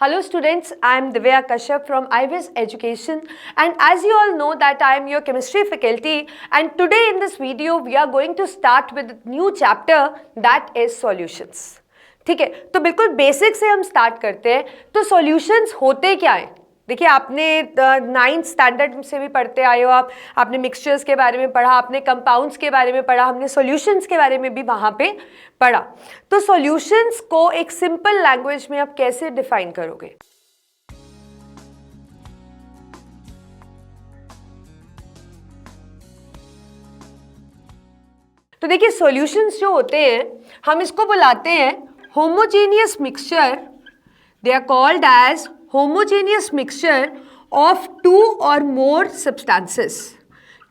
Hello students, I am Divya Kashyap from iWiz Education, and as you all know that I am your chemistry faculty, and today in this video we are going to start with a new chapter that is solutions. ठीक है, तो बिल्कुल basic से हम start करते हैं. तो solutions होते क्या हैं? देखिए, आपने 9th स्टैंडर्ड से भी पढ़ते आए हो, आपने मिक्सचर्स के बारे में पढ़ा, आपने कंपाउंड्स के बारे में पढ़ा, हमने सॉल्यूशंस के बारे में भी वहाँ पे पढ़ा. तो सॉल्यूशंस को एक सिंपल लैंग्वेज में आप कैसे डिफाइन करोगे? तो देखिए, सॉल्यूशंस जो होते हैं हम इसको बुलाते हैं homogeneous mixture. They are called as homogeneous mixture of two or more substances.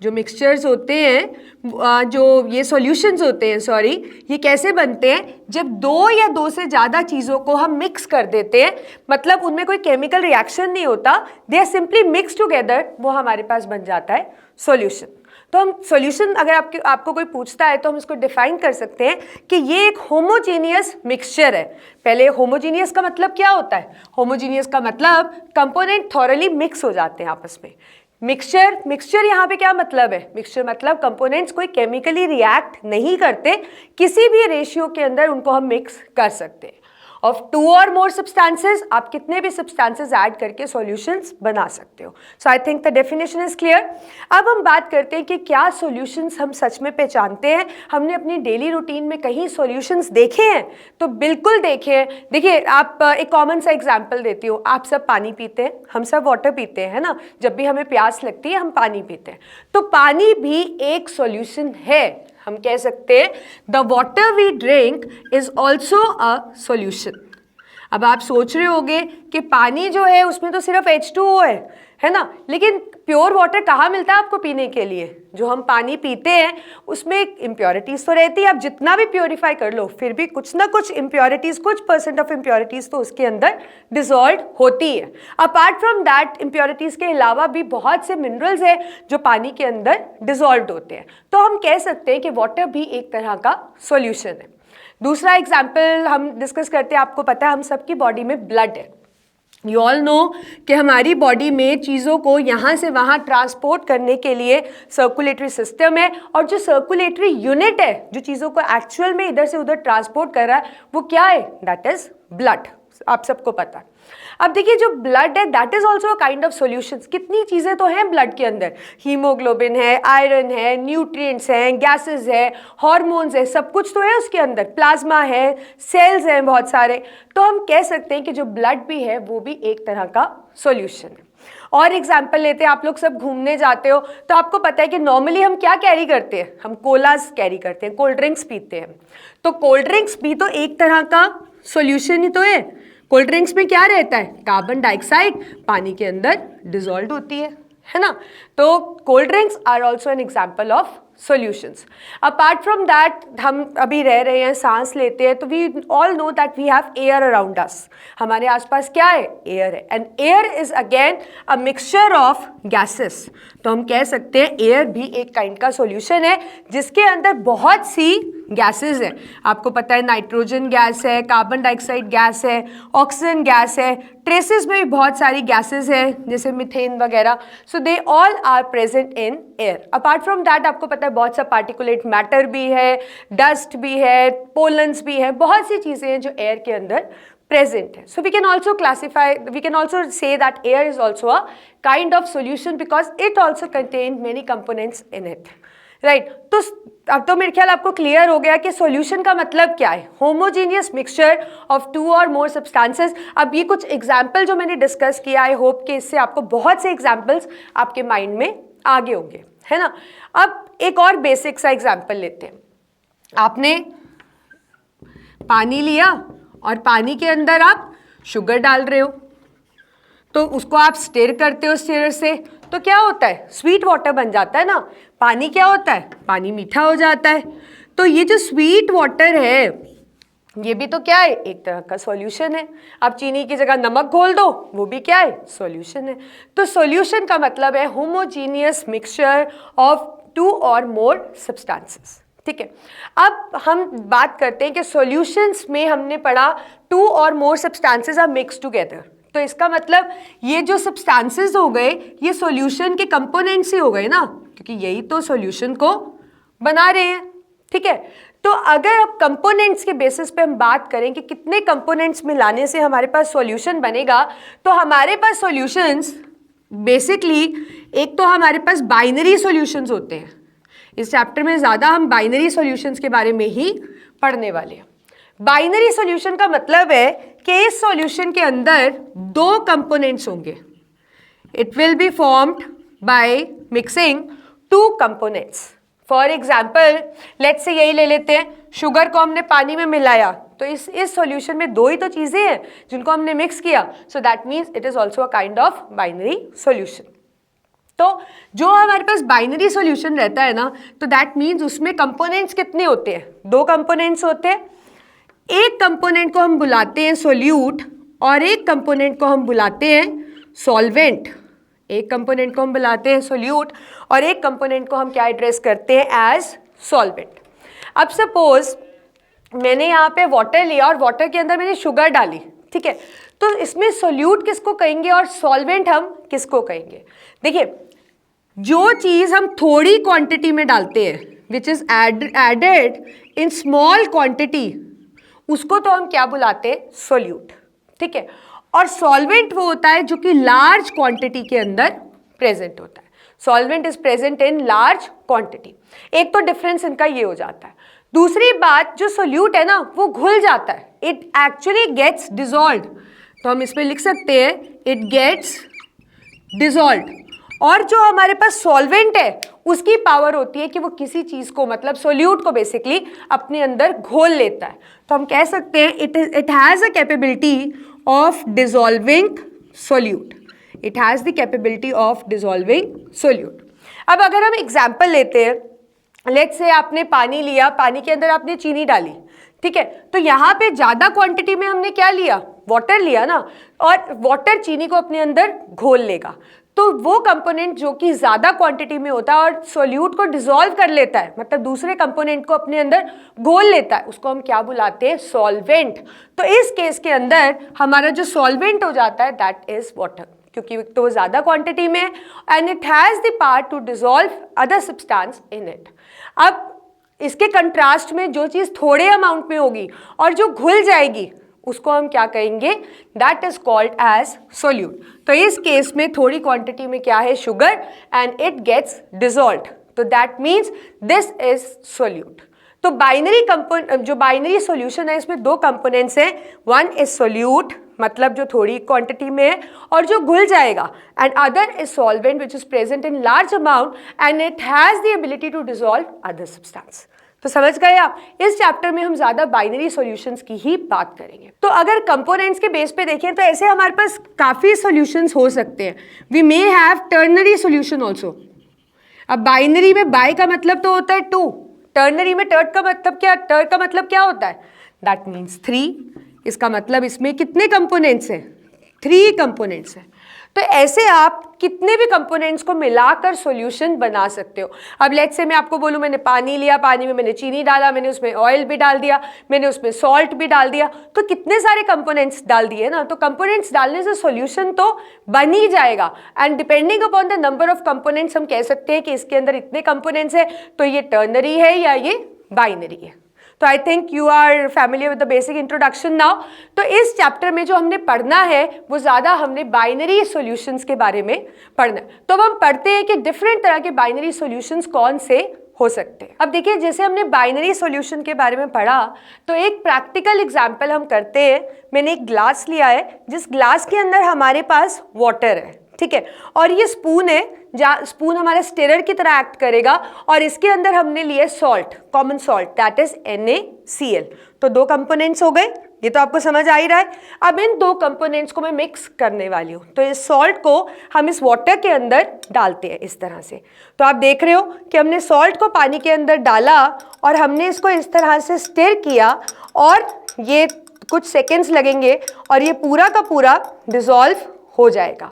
जो मिक्सचर्स होते हैं, जो ये सॉल्यूशंस होते हैं, सॉरी, ये कैसे बनते हैं? जब दो या दो से ज़्यादा चीज़ों को हम मिक्स कर देते हैं, मतलब उनमें कोई केमिकल रिएक्शन नहीं होता, they are simply mix together, वो हमारे पास बन जाता है सॉल्यूशन. तो हम सॉल्यूशन अगर आपको कोई पूछता है तो हम इसको डिफाइन कर सकते हैं कि ये एक होमोजीनियस मिक्सचर है. पहले होमोजीनियस का मतलब क्या होता है? होमोजीनियस का मतलब कंपोनेंट थॉरली मिक्स हो जाते हैं आपस में. मिक्सचर यहाँ पे क्या मतलब है? मिक्सचर मतलब कंपोनेंट्स कोई केमिकली रिएक्ट नहीं करते, किसी भी रेशियो के अंदर उनको हम मिक्स कर सकते हैं. ऑफ टू और मोर सब्सटेंसेज, आप कितने भी सब्सटेंसेज ऐड करके सॉल्यूशंस बना सकते हो. So I think the definition is clear. अब हम बात करते हैं कि क्या सॉल्यूशंस हम सच में पहचानते हैं. हमने अपनी डेली रूटीन में कहीं सॉल्यूशंस देखे हैं? तो बिल्कुल देखे हैं. देखिए, आप एक कॉमन सा एग्जांपल देती हूँ. आप सब पानी पीते हैं, हम सब वाटर पीते हैं, है ना. जब भी हमें प्यास लगती है हम पानी पीते हैं. तो पानी भी एक सॉल्यूशन है. हम कह सकते हैं the water we drink is also a solution. अब आप सोच रहे होंगे कि पानी जो है उसमें तो सिर्फ H2O है ना. लेकिन प्योर वाटर कहाँ मिलता है आपको पीने के लिए? जो हम पानी पीते हैं उसमें इम्प्योरिटीज़ तो रहती है. आप जितना भी प्योरीफाई कर लो फिर भी कुछ ना कुछ इम्प्योरिटीज़, कुछ परसेंट ऑफ इम्प्योरिटीज़ तो उसके अंदर डिसॉल्व होती है. अपार्ट फ्रॉम दैट, इम्प्योरिटीज़ के अलावा भी बहुत से मिनरल्स है जो पानी के अंदर डिसॉल्व होते हैं. तो हम कह सकते हैं कि वाटर भी एक तरह का सॉल्यूशन है. दूसरा एग्जाम्पल हम डिस्कस करते हैं. आपको पता है हम सबकी बॉडी में ब्लड है. यू ऑल नो कि हमारी बॉडी में चीज़ों को यहाँ से वहाँ ट्रांसपोर्ट करने के लिए सर्कुलेटरी सिस्टम है, और जो सर्कुलेटरी यूनिट है जो चीज़ों को एक्चुअल में इधर से उधर ट्रांसपोर्ट कर रहा है वो क्या है? That is blood. आप सबको पता है. अब देखिए, जो ब्लड है that is also a kind of solutions. कितनी चीज़ें तो हैं ब्लड के अंदर. हीमोग्लोबिन है, आयरन है, न्यूट्रिएंट्स हैं, गैसेस है, हार्मोन्स है, सब कुछ तो है उसके अंदर. प्लाज्मा है, सेल्स हैं बहुत सारे. तो हम कह सकते हैं कि जो ब्लड भी है वो भी एक तरह का सॉल्यूशन है. और एग्जाम्पल लेते हैं, आप लोग सब घूमने जाते हो तो आपको पता है कि नॉर्मली हम क्या कैरी करते हैं? हम कोलास कैरी करते हैं, कोल्ड ड्रिंक्स पीते हैं. तो कोल्ड ड्रिंक्स भी तो एक तरह का सॉल्यूशन ही तो है. कोल्ड ड्रिंक्स में क्या रहता है? कार्बन डाइऑक्साइड पानी के अंदर डिसॉल्व होती है ना. तो cold drinks are also an example of solutions. Apart from that, हम अभी रह रहे हैं, सांस लेते हैं, तो we all know that we have air around us. हमारे आसपास क्या है? एयर है. And air is again a mixture of gases. तो हम कह सकते हैं एयर भी एक काइंड का सॉल्यूशन है जिसके अंदर बहुत सी गैसेस है. आपको पता है नाइट्रोजन गैस है, कार्बन डाइऑक्साइड गैस है, ऑक्सीजन गैस है, ट्रेसेस में भी बहुत सारी गैसेस हैं जैसे मीथेन वगैरह. So they all are present in air. Apart from that, आपको पता है बहुत सा पार्टिकुलेट मैटर भी है, डस्ट भी है, पोलन्स भी है, बहुत सी चीज़ें हैं जो एयर के अंदर present है. So we can also say that air is also a kind of solution because it also contains many components in it. Right? तो अब तो मेरे ख्याल आपको क्लियर हो गया कि सॉल्यूशन का मतलब क्या है. होमोजीनियस मिक्सचर ऑफ टू और मोर सब्सटेंसेस. अब ये कुछ एग्जाम्पल जो मैंने डिस्कस किया, आई होप कि इससे आपको बहुत से एग्जाम्पल्स आपके माइंड में आगे होंगे, है ना. अब एक और बेसिक सा एग्जाम्पल लेते हैं. आपने पानी लिया और पानी के अंदर आप शुगर डाल रहे हो, तो उसको आप स्टिर करते हो स्टिरर से, तो क्या होता है? स्वीट वाटर बन जाता है ना. पानी क्या होता है? पानी मीठा हो जाता है. तो ये जो स्वीट वाटर है ये भी तो क्या है? एक तरह का सॉल्यूशन है. आप चीनी की जगह नमक घोल दो, वो भी क्या है? सॉल्यूशन है. तो सॉल्यूशन का मतलब है होमोजीनियस मिक्सचर ऑफ टू और मोर सब्सटेंसेस. ठीक है. अब हम बात करते हैं कि सॉल्यूशंस में हमने पढ़ा टू और more substances are mix together. तो इसका मतलब ये जो सब्सटेंसेस हो गए ये सॉल्यूशन के कंपोनेंट्स ही हो गए ना, क्योंकि यही तो सॉल्यूशन को बना रहे हैं, ठीक है। तो अगर अब कंपोनेंट्स के बेसिस पे हम बात करें कि कितने कंपोनेंट्स मिलाने से हमारे पास सॉल्यूशन बनेगा, तो हमारे पास सॉल्यूशंस बेसिकली एक तो हमारे पास बाइनरी सॉल्यूशंस होते हैं। इस चैप्टर में ज़्यादा हम बाइनरी सॉल्यूशंस के बारे में ही पढ़ने वाले हैं। बाइनरी सॉल्यूशन का मतलब है कि इस सॉल्यूशन के अंदर दो कंपोनेंट्स होंगे। It will be formed by mixing two components. For example let's say यही ले लेते हैं, शुगर को हमने पानी में मिलाया, तो इस सॉल्यूशन में दो ही तो चीज़ें हैं जिनको हमने मिक्स किया, so that means it is also a kind of binary solution. तो जो हमारे पास बाइनरी सॉल्यूशन रहता है ना, तो दैट मीन्स उसमें कंपोनेंट्स कितने होते हैं, दो कंपोनेंट्स होते हैं। एक कंपोनेंट को हम बुलाते हैं सोल्यूट और एक कंपोनेंट को हम बुलाते हैं सॉल्वेंट। एक कंपोनेंट को हम बुलाते हैं सोल्यूट और एक कंपोनेंट को हम क्या एड्रेस करते हैं एज सॉल्वेंट। अब सपोज मैंने यहाँ पे वाटर लिया और वाटर के अंदर मैंने शुगर डाली, ठीक है, तो इसमें सोल्यूट किसको कहेंगे और सॉल्वेंट हम किसको कहेंगे। देखिए, जो चीज़ हम थोड़ी क्वांटिटी में डालते हैं which is added in small quantity, उसको तो हम क्या बुलाते हैं, सोल्यूट, ठीक है। और सॉल्वेंट वो होता है जो कि लार्ज क्वांटिटी के अंदर प्रेजेंट होता है। Solvent is present in large quantity. एक तो डिफरेंस इनका ये हो जाता है। दूसरी बात, जो सोल्यूट है ना वो घुल जाता है, इट एक्चुअली गेट्स डिजॉल्व्ड, तो हम इसमें लिख सकते हैं इट गेट्स डिजॉल्व्ड। और जो हमारे पास सॉल्वेंट है उसकी पावर होती है कि वो किसी चीज़ को, मतलब सोल्यूट को बेसिकली अपने अंदर घोल लेता है। तो हम कह सकते हैं it has a capability of dissolving solute. It has the capability of dissolving solute. अब अगर हम एग्जाम्पल लेते हैं, लेट्स से आपने पानी लिया, पानी के अंदर आपने चीनी डाली, ठीक है, तो यहाँ पे ज़्यादा क्वांटिटी में हमने क्या लिया, वाटर लिया ना, और वाटर चीनी को अपने अंदर घोल लेगा। तो वो कंपोनेंट जो कि ज़्यादा क्वांटिटी में होता है और सोल्यूट को डिसॉल्व कर लेता है, मतलब दूसरे कंपोनेंट को अपने अंदर घोल लेता है, उसको हम क्या बुलाते हैं, सॉल्वेंट। तो इस केस के अंदर हमारा जो सॉल्वेंट हो जाता है दैट इज वाटर, क्योंकि तो ज़्यादा क्वांटिटी में and it has the power to dissolve other substance in it. अब इसके कंट्रास्ट में जो चीज़ थोड़े अमाउंट में होगी और जो घुल जाएगी उसको हम क्या कहेंगे, that is called as solute. तो इस केस में थोड़ी क्वांटिटी में क्या है, sugar, and it gets dissolved, तो that means this is solute. तो जो बाइनरी सॉल्यूशन है इसमें दो कंपोनेंट्स हैं, वन इज सोल्यूट मतलब जो थोड़ी क्वांटिटी में है और जो घुल जाएगा, and other is solvent which is present in large amount and it has the ability to dissolve other substance. तो समझ गए आप, इस चैप्टर में हम ज़्यादा बाइनरी सॉल्यूशंस की ही बात करेंगे। तो अगर कंपोनेंट्स के बेस पे देखें तो ऐसे हमारे पास काफ़ी सॉल्यूशंस हो सकते हैं। We may have ternary solution also. अब बाइनरी में बाय का मतलब तो होता है टू, टर्नरी में टर्ड का मतलब क्या, टर्ड का मतलब क्या होता है, दैट मीन्स थ्री। इसका मतलब इसमें कितने कंपोनेंट्स हैं, थ्री कंपोनेंट्स हैं। तो ऐसे आप कितने भी कंपोनेंट्स को मिलाकर सॉल्यूशन बना सकते हो। अब लेट्स से मैं आपको बोलूँ मैंने पानी लिया, पानी में मैंने चीनी डाला, मैंने उसमें ऑयल भी डाल दिया, मैंने उसमें सॉल्ट भी डाल दिया, तो कितने सारे कंपोनेंट्स डाल दिए ना। तो कंपोनेंट्स डालने से सॉल्यूशन तो बन ही जाएगा, and depending upon the number of components हम कह सकते हैं कि इसके अंदर इतने कंपोनेंट्स है तो ये टर्नरी है या ये बाइनरी है। तो I think you are familiar with the basic introduction now. तो इस चैप्टर में जो हमने पढ़ना है वो ज़्यादा हमने बाइनरी सॉल्यूशंस के बारे में पढ़ना है। तो अब हम पढ़ते हैं कि डिफरेंट तरह के बाइनरी सॉल्यूशंस कौन से हो सकते हैं। अब देखिए, जैसे हमने बाइनरी सॉल्यूशन के बारे में पढ़ा तो एक प्रैक्टिकल एग्जाम्पल हम करते हैं। मैंने एक ग्लास लिया है, जिस ग्लास के अंदर हमारे पास वाटर है, ठीक है, और ये स्पून है, स्पून हमारा स्टिरर की तरह एक्ट करेगा, और इसके अंदर हमने लिए salt, common salt, that is NaCl। तो दो कंपोनेंट्स हो गए, ये तो आपको समझ आ ही रहा है। अब इन दो कंपोनेंट्स को मैं मिक्स करने वाली हूँ, तो इस सॉल्ट को हम इस वाटर के अंदर डालते हैं इस तरह से। तो आप देख रहे हो कि हमने सॉल्ट को पानी के अंदर डाला और हमने इसको इस तरह से स्टिर किया, और ये कुछ सेकेंड्स लगेंगे और ये पूरा का पूरा डिसॉल्व हो जाएगा,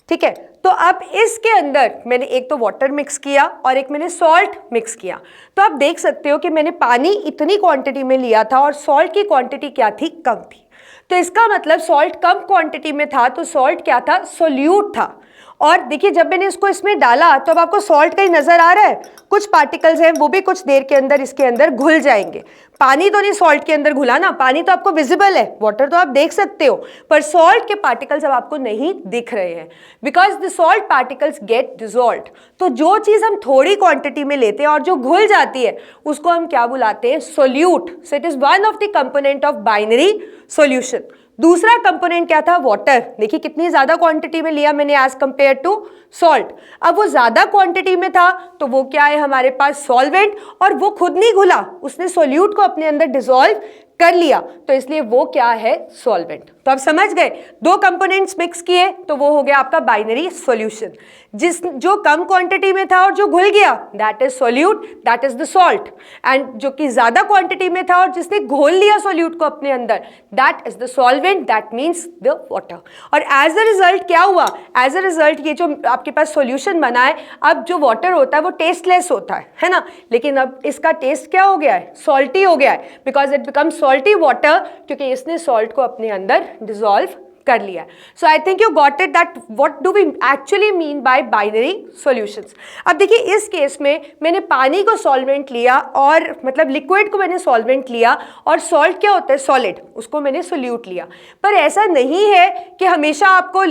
ठीक है। तो अब इसके अंदर मैंने एक तो वाटर मिक्स किया और एक मैंने सॉल्ट मिक्स किया। तो आप देख सकते हो कि मैंने पानी इतनी क्वांटिटी में लिया था और सॉल्ट की क्वांटिटी क्या थी, कम थी। तो इसका मतलब सॉल्ट कम क्वांटिटी में था, तो सॉल्ट क्या था, सोल्यूट था। और देखिए जब मैंने इसको इसमें डाला तो अब आपको सॉल्ट कहीं नजर आ रहा है, कुछ पार्टिकल्स हैं वो भी कुछ देर के अंदर इसके अंदर घुल जाएंगे। पानी तो नहीं सॉल्ट के अंदर घुला ना, पानी तो आपको विजिबल है, वाटर तो आप देख सकते हो, पर सॉल्ट के पार्टिकल्स अब आपको नहीं दिख रहे हैं, because the salt particles get dissolved. तो जो चीज हम थोड़ी क्वांटिटी में लेते हैं और जो घुल जाती है उसको हम क्या बुलाते हैं, solute. So it is one of the component of binary solution. दूसरा कंपोनेंट क्या था, वाटर। देखिए कितनी ज्यादा क्वांटिटी में लिया मैंने एज कंपेयर टू सॉल्ट। अब वो ज्यादा क्वांटिटी में था तो वो क्या है हमारे पास, सॉल्वेंट, और वो खुद नहीं घुला, उसने सोल्यूट को अपने अंदर डिसॉल्व कर लिया, तो इसलिए वो क्या है, सॉल्वेंट। तो आप समझ गए, दो कंपोनेंट्स मिक्स किए तो वो हो गया आपका बाइनरी सॉल्यूशन। जो कम क्वांटिटी में था और जो घुल गया, that is solute, that is the salt. And जो कि ज्यादा क्वांटिटी में था और जिसने घोल लिया सोल्यूट को अपने अंदर, that is the solvent, that means the water. और एज अ रिजल्ट क्या हुआ, एज अ रिजल्ट ये जो आपके पास सॉल्यूशन बना है, अब जो वाटर होता है वो टेस्टलेस होता है ना, लेकिन अब इसका टेस्ट क्या हो गया है, सॉल्टी हो गया है, because it become salty water, क्योंकि इसने सॉल्ट को अपने अंदर डिसॉल्व कर लिया। So I think you got it that what do we actually mean by binary solutions. अब देखिए इस केस में मैंने पानी को सॉल्वेंट लिया, और मतलब लिक्विड को मैंने सॉल्वेंट लिया, और सॉल्ट क्या होता है, सॉलिड, उसको मैंने सोल्यूट लिया। पर ऐसा नहीं है कि हमेशा आपको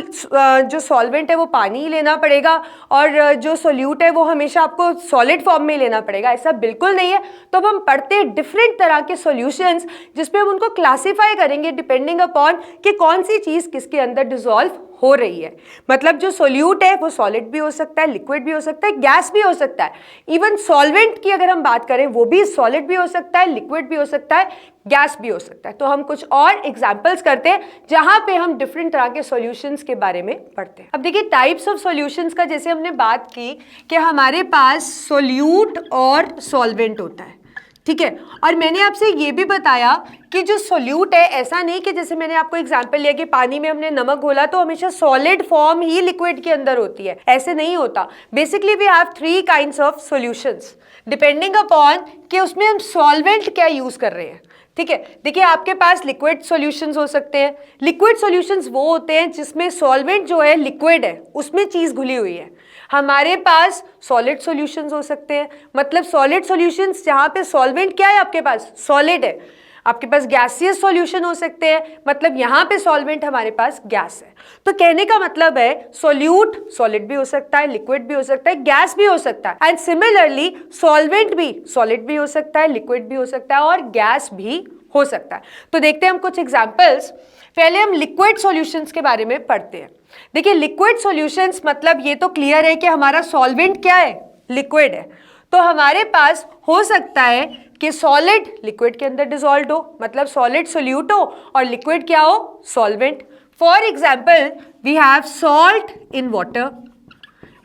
जो सॉल्वेंट है वो पानी ही लेना पड़ेगा और जो सोल्यूट है वो हमेशा आपको सॉलिड फॉर्म में लेना पड़ेगा, ऐसा बिल्कुल नहीं है। तो अब हम पढ़ते हैं डिफरेंट तरह के सॉल्यूशंस, जिसपे हम उनको क्लासीफाई करेंगे डिपेंडिंग अपॉन कि कौन सी चीज किसके अंदर डिसॉल्व हो रही है। मतलब जो सोल्यूट है वो सॉलिड भी हो सकता है, लिक्विड भी हो सकता है, गैस भी हो सकता है। इवन सॉल्वेंट की अगर हम बात करें, वो भी सॉलिड भी हो सकता है, लिक्विड भी हो सकता है, गैस भी हो सकता है। तो हम कुछ और एग्जांपल्स करते हैं जहां पे हम डिफरेंट तरह के सॉल्यूशंस के बारे में पढ़ते हैं। अब देखिए टाइप्स ऑफ सॉल्यूशंस का जैसे हमने बात की कि हमारे पास सोल्यूट और सॉल्वेंट होता है, ठीक है। और मैंने आपसे ये भी बताया कि जो सोल्यूट है, ऐसा नहीं कि जैसे मैंने आपको एग्जांपल लिया कि पानी में हमने नमक घोला तो हमेशा सॉलिड फॉर्म ही लिक्विड के अंदर होती है, ऐसे नहीं होता। Basically we have three kinds of solutions depending upon कि उसमें हम सॉल्वेंट क्या यूज कर रहे हैं, ठीक है। देखिए आपके पास लिक्विड सॉल्यूशंस हो सकते हैं। लिक्विड सॉल्यूशंस वो होते हैं जिसमें सॉल्वेंट जो है लिक्विड है, उसमें चीज घुली हुई है। हमारे पास सॉलिड सॉल्यूशंस हो सकते हैं, मतलब सॉलिड सॉल्यूशंस जहां पे सॉल्वेंट क्या है आपके पास, सॉलिड है। आपके पास गैसियस सॉल्यूशन हो सकते हैं, मतलब यहाँ पे सॉल्वेंट हमारे पास गैस है। तो कहने का मतलब है सोल्यूट सॉलिड भी हो सकता है, लिक्विड भी हो सकता है, गैस भी हो सकता है। एंड सिमिलरली सॉल्वेंट भी सॉलिड भी हो सकता है, लिक्विड भी हो सकता है, और गैस भी हो सकता है। तो देखते हैं हम कुछ एग्जांपल्स। पहले हम लिक्विड सॉल्यूशंस के बारे में पढ़ते हैं। देखिए लिक्विड सॉल्यूशंस मतलब ये तो क्लियर है कि हमारा सॉल्वेंट क्या है, लिक्विड है। तो हमारे पास हो सकता है कि सॉलिड लिक्विड के अंदर डिसॉल्व हो, मतलब सॉलिड सोल्यूट हो, और लिक्विड क्या हो, solvent. For example we have salt in water.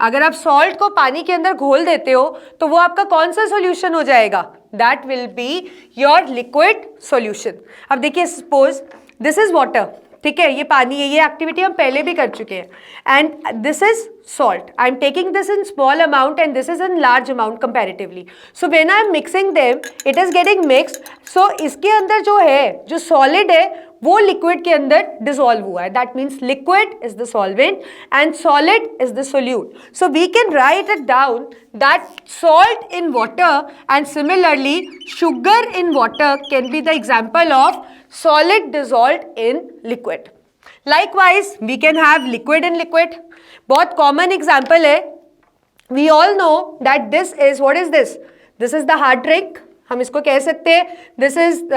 अगर आप सॉल्ट को पानी के अंदर घोल देते हो तो वो आपका कौन सा सॉल्यूशन हो जाएगा, that will be your liquid solution. अब देखिए सपोज दिस इज वाटर, ठीक है, ये पानी है, ये एक्टिविटी हम पहले भी कर चुके हैं। And this is salt. I am taking this in small amount and this is in large amount comparatively. So when I am mixing them, it is getting mixed. So इसके अंदर जो है, जो solid है, वो liquid के अंदर dissolve हुआ है. That means liquid is the solvent and solid is the solute. So we can write it down that salt in water and similarly sugar in water can be the example of solid dissolved in liquid. Likewise, we can have liquid in liquid. बहुत common example है, we all know that this is, what is this, this is the hard drink, हम इसको कह सकते हैं this is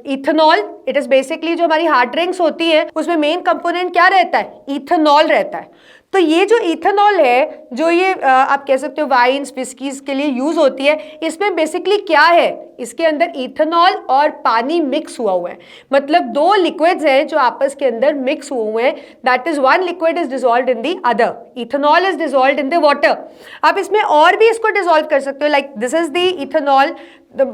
ethanol. It is basically जो हमारी hard drinks होती है उसमें मेन कंपोनेंट क्या रहता है, इथेनॉल रहता है। तो ये जो इथेनॉल है, जो ये आप कह सकते हो वाइन्स विस्कीज के लिए यूज होती है, इसमें बेसिकली क्या है, इसके अंदर इथेनॉल और पानी मिक्स हुआ है, मतलब दो लिक्विड्स हैं जो आपस के अंदर मिक्स हुए हैं। That is one liquid is dissolved in the other, ethanol is dissolved in the water. आप इसमें और भी इसको डिसॉल्व कर सकते हो, like this is the ethanol,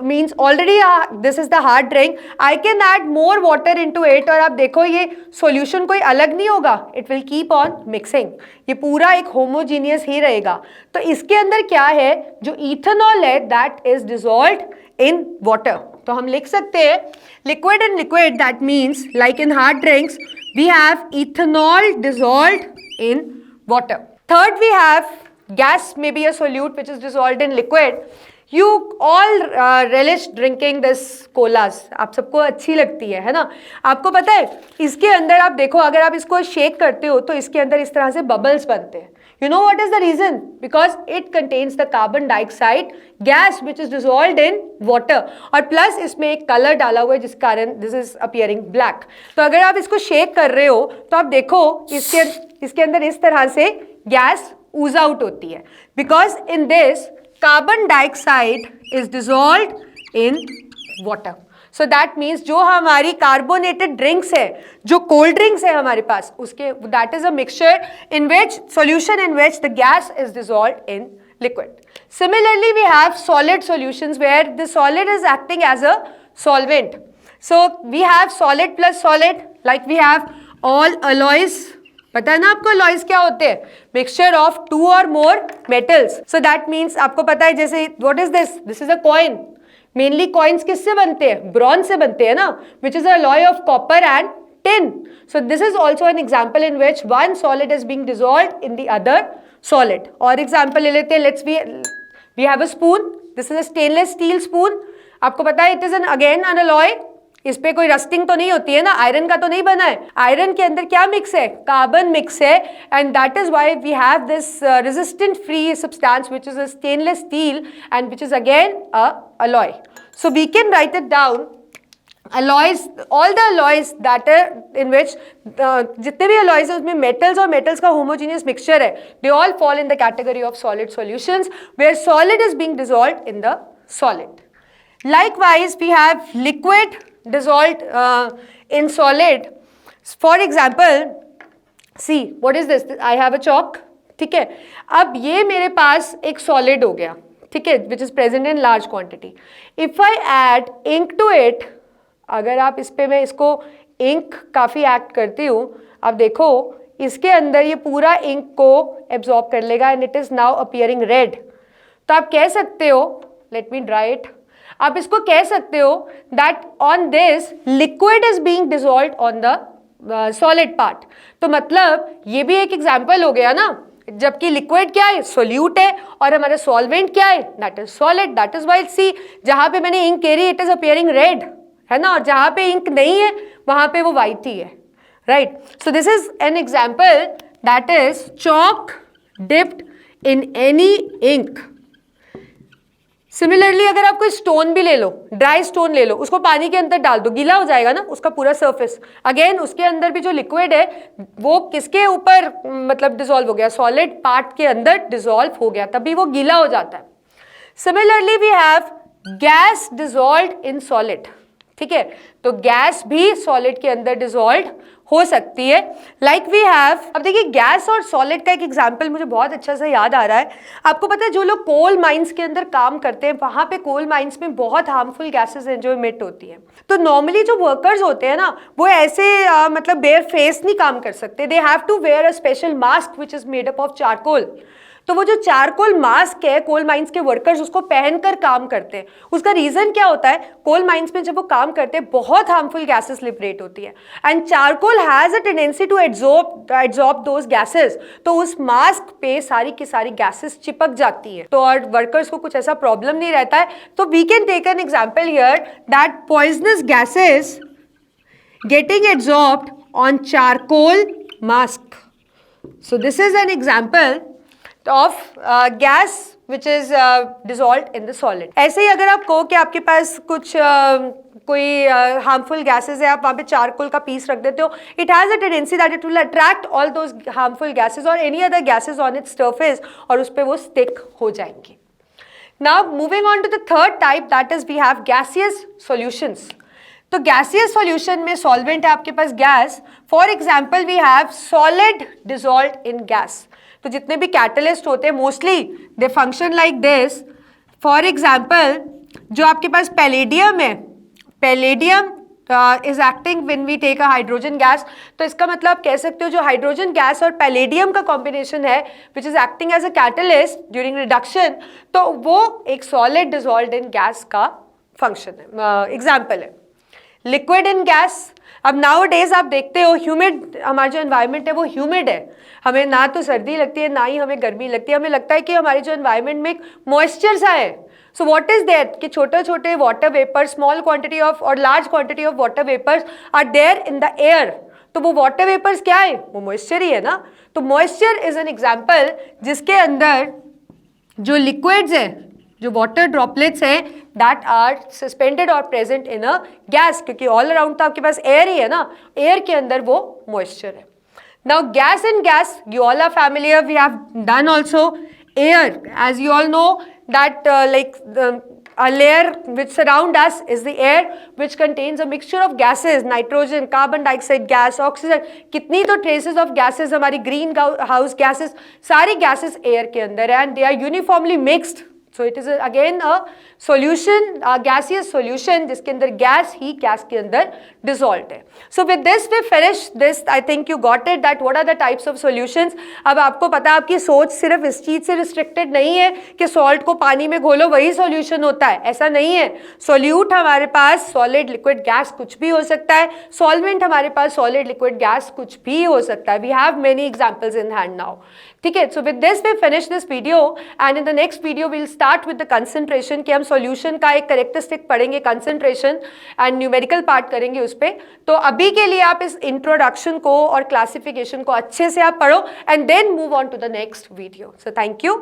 means already this is the hard drink, I can add more water into it, और आप देखो ये solution कोई अलग नहीं होगा, it will keep on mixing, ये पूरा एक homogeneous ही रहेगा। तो इसके अंदर क्या है, जो ethanol है that is dissolved in water, तो हम लिख सकते हैं liquid in liquid, that means like in hard drinks we have ethanol dissolved in water. Third we have gas may be a solute which is dissolved in liquid. You all relish drinking this colas. आप सबको अच्छी लगती है ना. आपको पता है इसके अंदर आप देखो, अगर आप इसको शेक करते हो तो इसके अंदर इस तरह से बबल्स बनते हैं. You know what is the reason? Because it contains the carbon dioxide gas which is dissolved in water. और प्लस इसमें एक कलर डाला हुआ है जिस कारण this is appearing black. तो अगर आप इसको शेक कर रहे हो तो आप देखो इसके अंदर इस तरह से गैस ooze out होती है. Because in this carbon dioxide is dissolved in water. So that means जो हमारी carbonated drinks है, जो cold drinks है हमारे पास, उसके that is a mixture in which solution in which the gas is dissolved in liquid. Similarly, we have solid solutions where the solid is acting as a solvent. So we have solid plus solid, like we have all alloys. पता है ना आपको alloys क्या होते हैं? Mixture of two or more metals. So that means आपको पता है जैसे what is this? This is a coin. Mainly coins किससे बनते हैं? Bronze से बनते हैं ना? Which is a alloy of copper and tin. So this is also an example in which one solid is being dissolved in the other solid. और example ले लेते हैं. We have a spoon. This is a stainless steel spoon. आपको पता है it is again an alloy. इस पे कोई रस्टिंग तो नहीं होती है ना, आयरन का तो नहीं बना है. आयरन के अंदर क्या मिक्स है? कार्बन मिक्स है. And that is why we have this resistant free substance which is a stainless steel and which is again a alloy. So we can write it down. alloys, all the alloys that are in which जितने भी alloys हैं उसमें metals और metals का homogeneous mixture है, they all fall in the category of solid solutions where solid is being dissolved in the solid. Likewise, we have liquid dissolved in solid. For example, see what is this? I have a chalk. ठीक है, अब ये मेरे पास एक solid हो गया, ठीक है, which is present in large quantity. If I add ink to it, अगर आप इस पे मैं इसको इंक काफ़ी एक्ट करती हूँ, अब देखो इसके अंदर ये पूरा इंक को एब्जॉर्ब कर लेगा and it is now appearing red. तो आप कह सकते हो, लेट मी ड्राई इट, आप इसको कह सकते हो that on this liquid is being dissolved on the solid part. तो मतलब ये भी एक एग्जाम्पल हो गया ना, जबकि लिक्विड क्या है? सोल्यूट है, और हमारा सॉल्वेंट क्या है? That is solid. That is why see जहाँ पे मैंने इंक करी इट इज अपीयरिंग रेड, है ना, और जहाँ पे इंक नहीं है वहाँ पे वो वाइट ही है, right. So this is an example that is chalk dipped in any ink. Similarly अगर आप कोई स्टोन भी ले लो, ड्राई स्टोन ले लो, उसको पानी के अंदर डाल दो, गीला हो जाएगा ना उसका पूरा सरफेस. अगेन उसके अंदर भी जो लिक्विड है वो किसके ऊपर मतलब डिसॉल्व हो गया? सॉलिड पार्ट के अंदर डिसॉल्व हो गया, तभी वो गीला हो जाता है. Similarly we have gas dissolved in solid. ठीक है, तो गैस भी सॉलिड के अंदर डिसॉल्व हो सकती है. लाइक वी हैव, अब देखिए गैस और सॉलिड का एक एग्जांपल मुझे बहुत अच्छा से याद आ रहा है. आपको पता है जो लोग कोल माइंस के अंदर काम करते हैं वहाँ पे कोल माइंस में बहुत हार्मफुल गैसेस हैं जो इमिट होती हैं. तो नॉर्मली जो वर्कर्स होते हैं ना वो ऐसे मतलब बेयर फेस नहीं काम कर सकते. They have to wear a special mask which is made up of charcoal. तो वो जो चारकोल मास्क है कोल माइंस के वर्कर्स उसको पहनकर काम करते हैं. उसका रीजन क्या होता है? कोल माइंस में जब वो काम करते हैं बहुत हार्मफुल गैसेस लिबरेट होती है and charcoal has a tendency to absorb those gases. तो उस मास्क पे सारी की सारी गैसेस चिपक जाती है, तो और वर्कर्स को कुछ ऐसा प्रॉब्लम नहीं रहता है. तो we can take an example here that poisonous gases getting absorbed on charcoal mask. So this is an example of gas which is dissolved in the solid. ऐसे ही अगर आप कहो कि आपके पास कुछ कोई हार्मफुल गैसेस है, आप वहाँ पे चारकोल का पीस रख देते हो, it has a tendency that it will attract all those harmful gases और any other gases on its surface और उस पर वो स्टिक हो जाएंगे. Now moving on to the third type that is we have gaseous solutions. तो gaseous solution में solvent है आपके पास gas. For example we have solid dissolved in gas. तो जितने भी कैटलिस्ट होते हैं mostly they function like this. For example जो आपके पास पैलेडियम है, palladium is acting when we take a hydrogen gas. तो इसका मतलब आप कह सकते हो जो हाइड्रोजन गैस और पैलेडियम का कॉम्बिनेशन है which is acting as a catalyst during reduction, तो वो एक सॉलिड डिसॉल्व्ड इन गैस का फंक्शन है, एग्जाम्पल है लिक्विड इन गैस। अब नाउ डेज आप देखते हो ह्यूमिड, हमारा जो एनवायरनमेंट है वो ह्यूमिड है, हमें ना तो सर्दी लगती है ना ही हमें गर्मी लगती है, हमें लगता है कि हमारे जो एनवायरनमेंट में एक मॉइस्चर सा है। सो व्हाट इज दैट कि छोटे छोटे water vapours, small quantity of और large quantity of water vapours are there in the air. तो वो वाटर वेपर्स क्या है, वो मॉइस्चर ही है ना। तो मॉइस्चर इज एन एग्जाम्पल जिसके अंदर जो लिक्विड्स है, जो वाटर ड्रॉपलेट्स हैं दैट आर सस्पेंडेड और प्रेजेंट इन अ गैस, क्योंकि ऑल अराउंड तो आपके पास एयर ही है ना, एयर के अंदर वो मॉइस्चर है। Now gas in gas, you all are familiar, we have done also air, as you all know that a layer which surround us is the air which contains a mixture of gases, nitrogen, carbon dioxide gas, oxygen, कितनी तो traces of gases हमारी green house gases, सारी gases air के अंदर है and they are uniformly mixed. So it is again a solution, a gaseous solution जिसके अंदर gas ही gas के अंदर dissolved है. So with this we finish this. I think you got it that what are the types of solutions. अब आपको पता है आपकी सोच सिर्फ इस चीज से restricted नहीं है कि salt को पानी में घोलो वही solution होता है, ऐसा नहीं है. Solute हमारे पास solid, liquid, gas कुछ भी हो सकता है. Solvent हमारे पास solid, liquid, gas कुछ भी हो सकता है. We have many examples in hand now. ठीक है. So with this we finish this video and in the next video we'll start with the concentration कि हम solution का एक characteristic पढ़ेंगे concentration and numerical part करेंगे उस पे. तो अभी के लिए आप इस introduction को और classification को अच्छे से आप पढ़ो and then move on to the next video. So thank you.